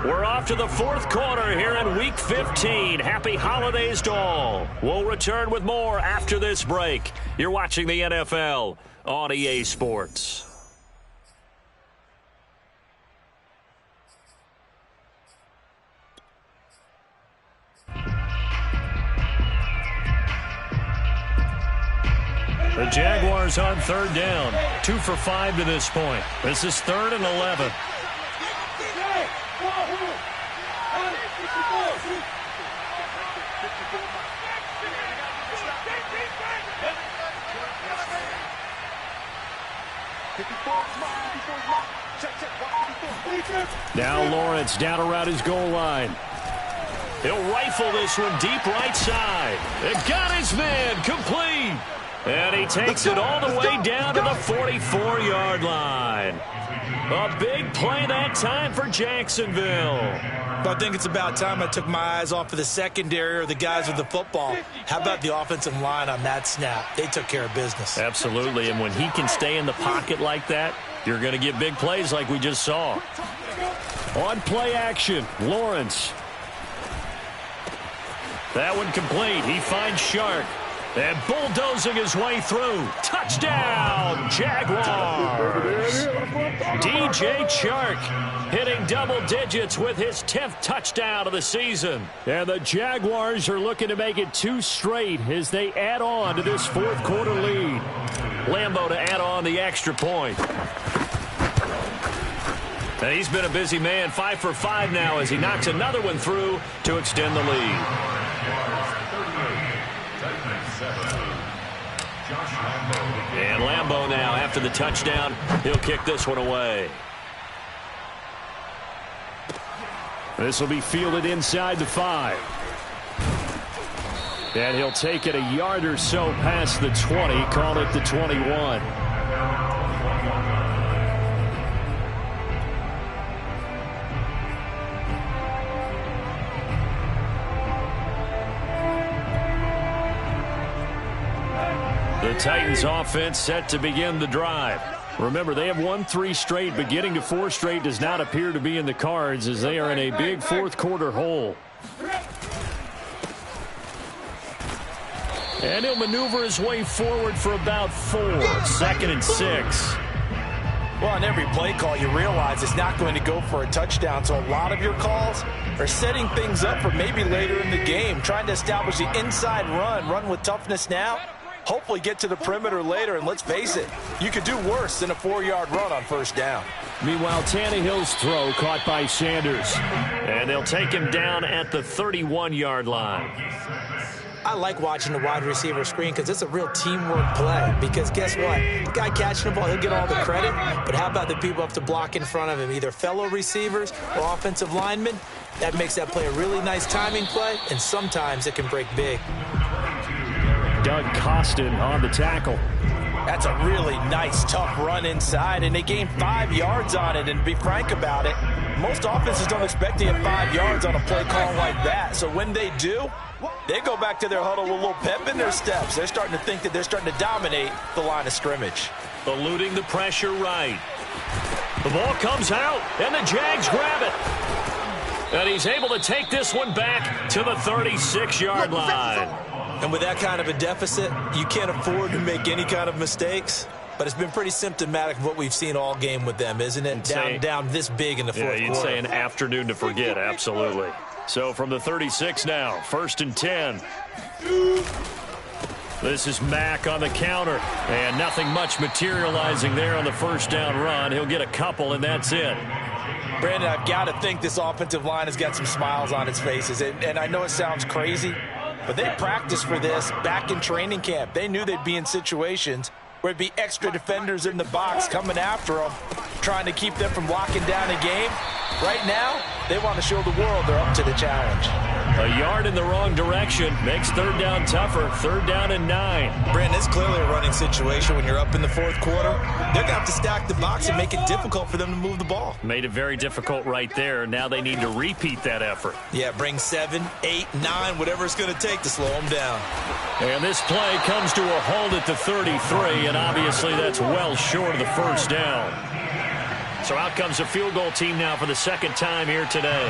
We're off to the 4th quarter here in Week 15. Happy holidays to all. We'll return with more after this break. You're watching the NFL on EA Sports. The Jaguars on 3rd down. 2 for 5 to this point. This is 3rd and 11. Now Lawrence down around his goal line. He'll rifle this one deep right side. It got his man complete. And he takes it all the way down to the 44-yard line. A big play that time for Jacksonville. But I think it's about time I took my eyes off of the secondary or the guys with the football. How about the offensive line on that snap? They took care of business. Absolutely, and when he can stay in the pocket like that, you're going to get big plays like we just saw. On play action, Lawrence. That one complete. He finds Shark. And bulldozing his way through. Touchdown, Jaguars. DJ Chark hitting double digits with his 10th touchdown of the season. And the Jaguars are looking to make it 2 straight as they add on to this fourth quarter lead. Lambeau to add on the extra point. And he's been a busy man, 5 for 5 now as he knocks another one through to extend the lead. And Lambeau now, after the touchdown, he'll kick this one away. This will be fielded inside the 5. And he'll take it a yard or so past the 20, call it the 21. The Titans offense set to begin the drive. Remember, they have won 3 straight, but getting to 4 straight does not appear to be in the cards as they are in a big fourth quarter hole. And he'll maneuver his way forward for about 4. 2nd and 6. Well, on every play call, you realize it's not going to go for a touchdown. So a lot of your calls are setting things up for maybe later in the game, trying to establish the inside run with toughness now. Hopefully get to the perimeter later, and let's face it, you could do worse than a 4-yard run on first down. Meanwhile, Tannehill's throw caught by Sanders. And they'll take him down at the 31-yard line. I like watching the wide receiver screen because it's a real teamwork play. Because guess what? The guy catching the ball, he'll get all the credit. But how about the people up to block in front of him, either fellow receivers or offensive linemen? That makes that play a really nice timing play, and sometimes it can break big. Doug Costin on the tackle. That's a really nice, tough run inside, and they gained 5 yards on it. And to be frank about it, most offenses don't expect to get 5 yards on a play call like that. So when they do, they go back to their huddle with a little pep in their steps. They're starting to think that they're starting to dominate the line of scrimmage. Eluding the pressure right. The ball comes out, and the Jags grab it. And he's able to take this one back to the 36-yard line. And with that kind of a deficit, you can't afford to make any kind of mistakes. But it's been pretty symptomatic of what we've seen all game with them, isn't it? Down this big in the fourth quarter. Yeah, you'd say an afternoon to forget, absolutely. So from the 36 now, 1st and 10. This is Mack on the counter. And nothing much materializing there on the first down run. He'll get a couple, and that's it. Brandon, I've got to think this offensive line has got some smiles on its faces. And I know it sounds crazy, but they practiced for this back in training camp. They knew they'd be in situations where it'd be extra defenders in the box coming after them, trying to keep them from locking down a game. Right now, they want to show the world they're up to the challenge. A yard in the wrong direction makes 3rd down tougher. 3rd down and 9. Brandon, it's clearly a running situation when you're up in the fourth quarter. They're going to have to stack the box and make it difficult for them to move the ball. Made it very difficult right there. Now they need to repeat that effort. Yeah, bring 7, 8, 9, whatever it's going to take to slow them down. And this play comes to a halt at the 33, and obviously that's well short of the first down. So out comes a field goal team now for the 2nd time here today.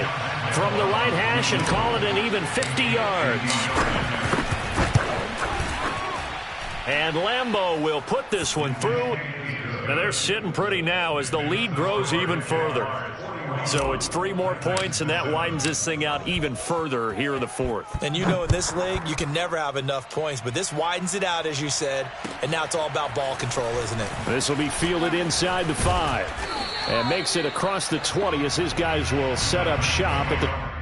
From the right hash and call it an even 50 yards. And Lambeau will put this one through. And they're sitting pretty now as the lead grows even further. So it's 3 more points, and that widens this thing out even further here in the 4th. And you know in this league, you can never have enough points, but this widens it out, as you said, and now it's all about ball control, isn't it? This will be fielded inside the 5 and makes it across the 20 as his guys will set up shop at the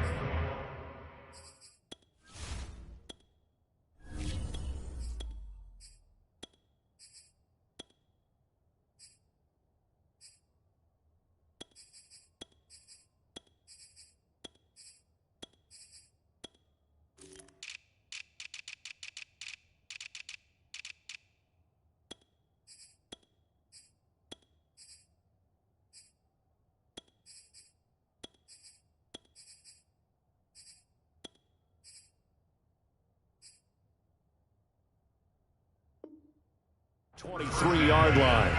23-yard line.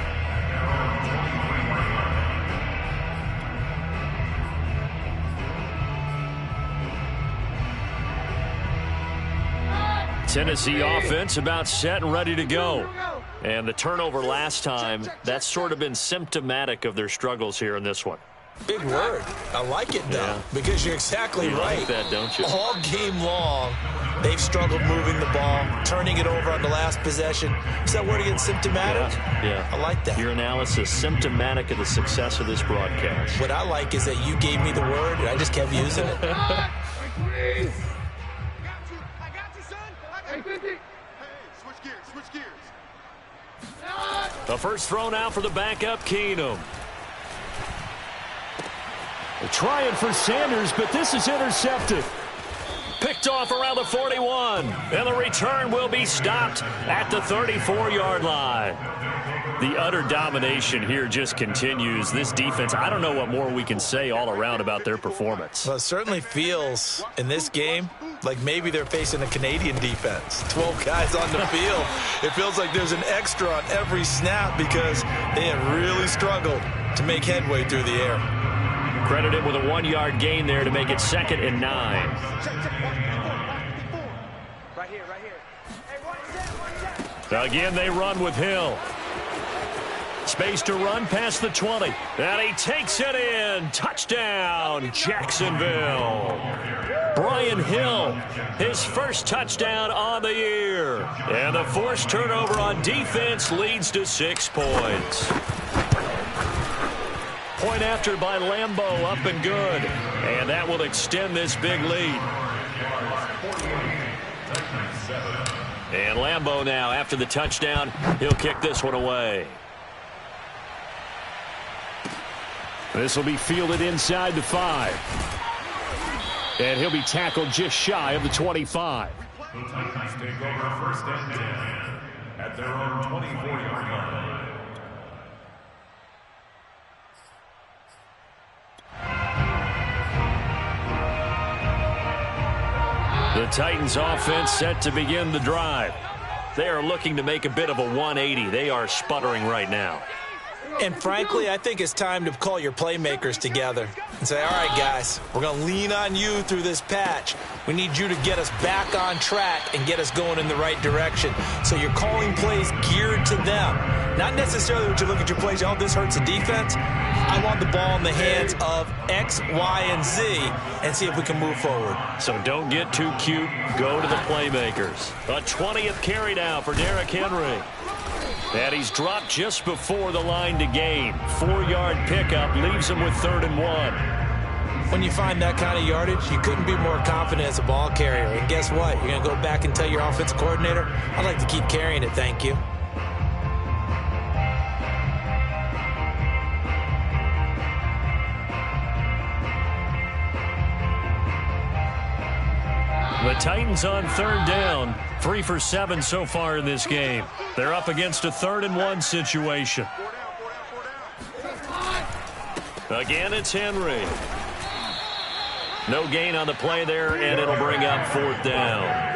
Tennessee offense about set and ready to go. And the turnover last time, that's sort of been symptomatic of their struggles here in this one. Big word. I like it, though, because you're exactly right. Like that, don't you? All game long, they've struggled moving the ball, turning it over on the last possession. Is that word again, symptomatic? Yeah. I like that. Your analysis, symptomatic of the success of this broadcast. What I like is that you gave me the word, and I just kept using it. Hey, switch gears. The first throw now for the backup, Keenum. They're trying for Sanders, but this is intercepted. Picked off around the 41, and the return will be stopped at the 34-yard line. The utter domination here just continues. This defense, I don't know what more we can say all around about their performance. Well, it certainly feels in this game like maybe they're facing a Canadian defense. 12 guys on the field. It feels like there's an extra on every snap because they have really struggled to make headway through the air. Credited with a 1-yard gain there to make it 2nd and 9. Right here. Hey, one set. Again, they run with Hill. Space to run past the 20. And he takes it in. Touchdown, Jacksonville. Brian Hill, his first touchdown on the year. And the forced turnover on defense leads to 6 points. Point after by Lambeau, up and good. And that will extend this big lead. And Lambeau now, after the touchdown, he'll kick this one away. This will be fielded inside the 5. And he'll be tackled just shy of the 25. The Titans take over 1st and 10 at their own 24-yard line. The Titans offense set to begin the drive. They are looking to make a bit of a 180. They are sputtering right now. And frankly, I think it's time to call your playmakers together and say, all right, guys, we're going to lean on you through this patch. We need you to get us back on track and get us going in the right direction. So you're calling plays geared to them. Not necessarily when you look at your plays, oh, this hurts the defense. I want the ball in the hands of X, Y, and Z and see if we can move forward. So don't get too cute. Go to the playmakers. A 20th carry now for Derrick Henry. And he's dropped just before the line to gain. 4-yard pickup leaves him with 3rd and 1. When you find that kind of yardage, you couldn't be more confident as a ball carrier. And guess what? You're going to go back and tell your offensive coordinator, I'd like to keep carrying it, thank you. The Titans on 3rd down. 3 for 7 so far in this game. They're up against a 3rd and 1 situation. Again, it's Henry. No gain on the play there, and it'll bring up 4th down.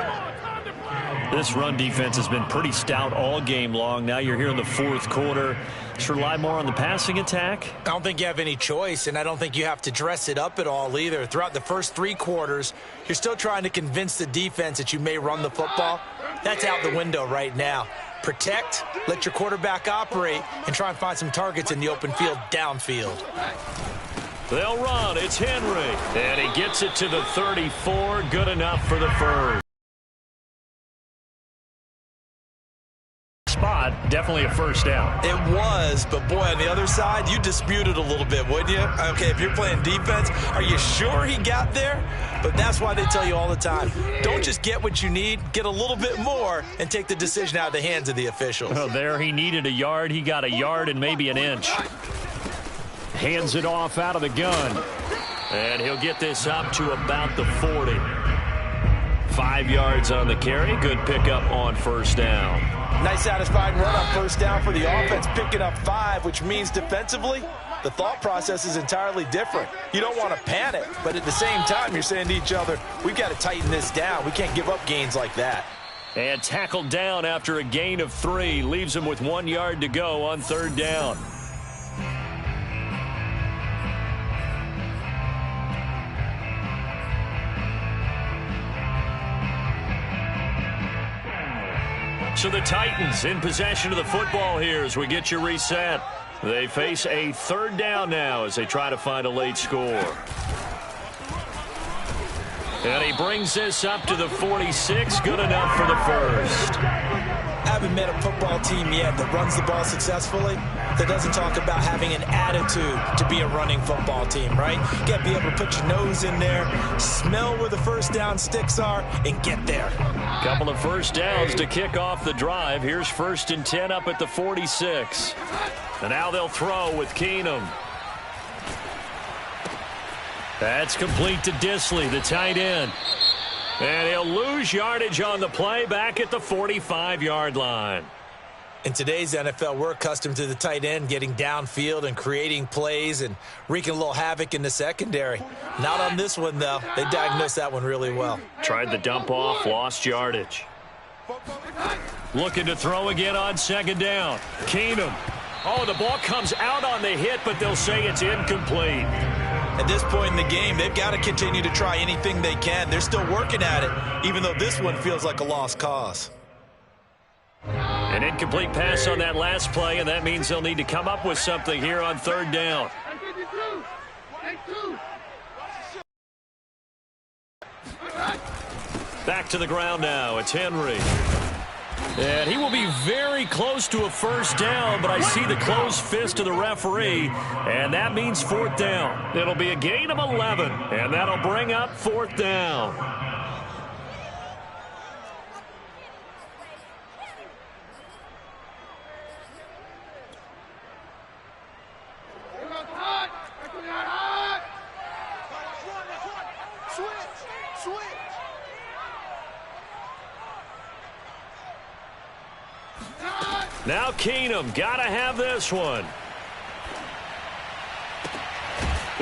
This run defense has been pretty stout all game long. Now you're here in the 4th quarter. Just rely more on the passing attack? I don't think you have any choice, and I don't think you have to dress it up at all either. Throughout the first 3 quarters, you're still trying to convince the defense that you may run the football. That's out the window right now. Protect, let your quarterback operate, and try and find some targets in the open field downfield. They'll run. It's Henry. And he gets it to the 34. Good enough for the first. Spot, definitely a first down. It was, but boy, on the other side, you disputed a little bit, wouldn't you? Okay, if you're playing defense, are you sure he got there? But that's why they tell you all the time, don't just get what you need, get a little bit more and take the decision out of the hands of the officials. Oh, there he needed a yard. He got a yard and maybe an inch. Hands it off out of the gun. And he'll get this up to about the 40. 5 yards on the carry. Good pickup on first down. Nice satisfying run on first down for the offense, picking up 5, which means defensively, the thought process is entirely different. You don't want to panic, but at the same time, you're saying to each other, we've got to tighten this down. We can't give up gains like that. And tackled down after a gain of 3. Leaves him with 1 yard to go on 3rd down. So the Titans in possession of the football here as we get you reset. They face a 3rd down now as they try to find a late score. And he brings this up to the 46. Good enough for the first. Haven't met a football team yet that runs the ball successfully that doesn't talk about having an attitude to be a running football team, right? You got to be able to put your nose in there, smell where the first down sticks are, and get there. Couple of first downs to kick off the drive. Here's 1st and 10 up at the 46. And now they'll throw with Keenum. That's complete to Disley, the tight end. And he'll lose yardage on the play back at the 45-yard line. In today's NFL, we're accustomed to the tight end getting downfield and creating plays and wreaking a little havoc in the secondary. Not on this one, though. They diagnosed that one really well. Tried the dump off, lost yardage. Looking to throw again on 2nd down. Keenum. Oh, the ball comes out on the hit, but they'll say it's incomplete. At this point in the game, they've got to continue to try anything they can. They're still working at it, even though this one feels like a lost cause. An incomplete pass on that last play, and that means they'll need to come up with something here on 3rd down. Back to the ground now. It's Henry. And he will be very close to a first down, but I see the closed fist of the referee, and that means 4th down. It'll be a gain of 11, and that'll bring up 4th down. Now Keenum, got to have this one.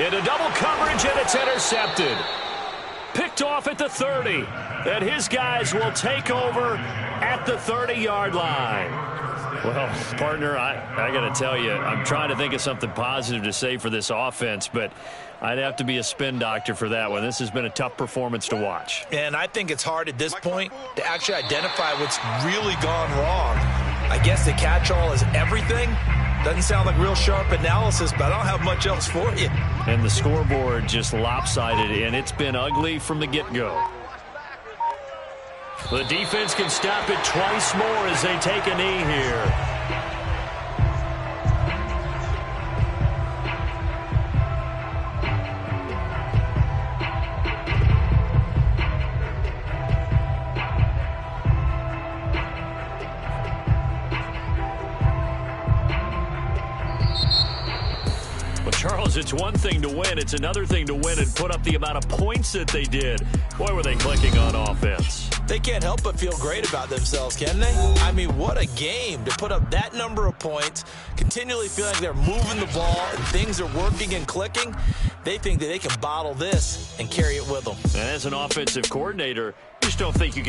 Into double coverage, and it's intercepted. Picked off at the 30. And his guys will take over at the 30-yard line. Well, partner, I got to tell you, I'm trying to think of something positive to say for this offense, but I'd have to be a spin doctor for that one. This has been a tough performance to watch. And I think it's hard at this point to actually identify what's really gone wrong. I guess the catch-all is everything. Doesn't sound like real sharp analysis, but I don't have much else for you. And the scoreboard just lopsided, and it's been ugly from the get-go. The defense can stop it twice more as they take a knee here. Charles, it's one thing to win. It's another thing to win and put up the amount of points that they did. Boy, were they clicking on offense. They can't help but feel great about themselves, can they? I mean, what a game to put up that number of points, continually feeling like they're moving the ball and things are working and clicking. They think that they can bottle this and carry it with them. And as an offensive coordinator, you just don't think you can